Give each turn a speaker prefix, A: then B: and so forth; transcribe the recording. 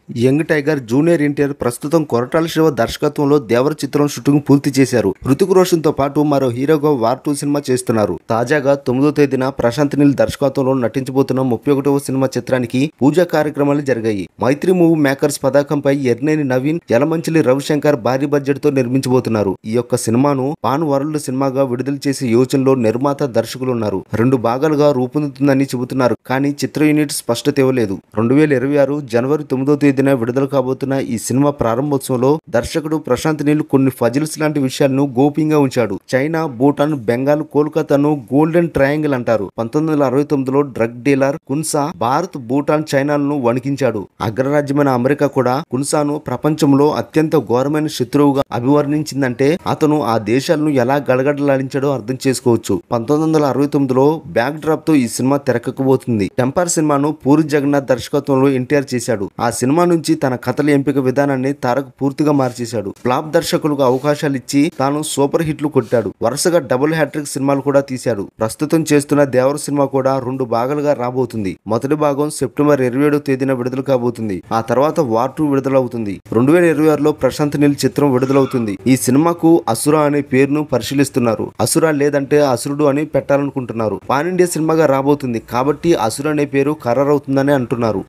A: Young tiger junior NTR ప్రస్తుతం కొరటాల శివ దర్శకత్వంలో దేవర చిత్రం షూటింగ్ పూర్తి చేశారు. హృతిక్ రోషన్ తో పాటు మరో హీరోగా వార్ 2 సినిమా చేస్తున్నారు. తాజాగా 9వ తేదీన ప్రశాంత్ నీల్ దర్శకత్వంలో నటించబోతున్న 31వ సినిమా చిత్రానికి పూజా కార్యక్రమాలు జరిగాయి. మైత్రి మూవీ మేకర్స్ పతాకంపై ఎర్నేని నవీన్, యలమంచిలి రవిశంకర్ భారీ బడ్జెట్ తో నిర్మించబోతున్నారు. ఈ యొక్క సినిమాను పాన్ వరల్డ్ సినిమాగా విడుదల చేసే యోచనలో నిర్మాత, దర్శకులు ఉన్నారు. 2 భాగాలుగా రూపొందుతుందని చెబుతున్నారు. కానీ చిత్ర యూనిట్ స్పష్టత ఇవ్వలేదు. 2026 జనవరి 9వ తేదీన విడుదల కాబోతున్న ఈ సినిమా ప్రారంభోత్సవంలో దర్శకుడు ప్రశాంత్ నీల్ కొన్ని ఫజిల్స్ లాంటి విషయాలను గోప్యంగా ఉంచాడు. చైనా, భూటాన్, బెంగాల్, కోల్కతాను గోల్డెన్ ట్రయాంగిల్ అంటారు. 1969లో drug dealer Khun Sa Bharat, Bhutan, చైనాలను వణికించాడు. అగ్రరాజ్యమైన అమెరికా కూడా కున్సాను ప్రపంచంలో అత్యంత ఘోరమైన శత్రువుగా అభివర్ణించిందంటే అతను ఆ దేశాలను ఎలా గడగడలాడించాడో అర్థం చేసుకోవచ్చు. 1969లో బ్యాక్ డ్రాప్ తో ఈ సినిమా తెరకెక్కబోతుంది. టెంపర్ సినిమాను పూరి జగన్నాథ్ దర్శకత్వంలో ఎన్టీఆర్ చేశాడు. ఆ సినిమా నుంచి తన కథల ఎంపిక విధానాన్ని తారక్ పూర్తిగా మార్చేశాడు. ఫ్లాప్ దర్శకులకు అవకాశాలు ఇచ్చి తాను సూపర్ హిట్లు కొట్టాడు. వరుసగా డబుల్ హ్యాట్రిక్ సినిమాలు కూడా తీశాడు. ప్రస్తుతం చేస్తున్న దేవర సినిమా కూడా 2 భాగాలుగా రాబోతుంది. మొదటి భాగం సెప్టెంబర్ 27వ తేదీన విడుదల కాబోతుంది. ఆ తర్వాత వార్ 2 విడుదలవుతుంది. 2026లో ప్రశాంత్ నీల్ చిత్రం విడుదలవుతుంది. ఈ సినిమాకు అసుర అనే పేరును పరిశీలిస్తున్నారు. అసుర లేదంటే అసురుడు అని పెట్టాలనుకుంటున్నారు. పాన్ ఇండియా సినిమాగా రాబోతుంది కాబట్టి అసుర అనే పేరు ఖరారవుతుందని అంటున్నారు.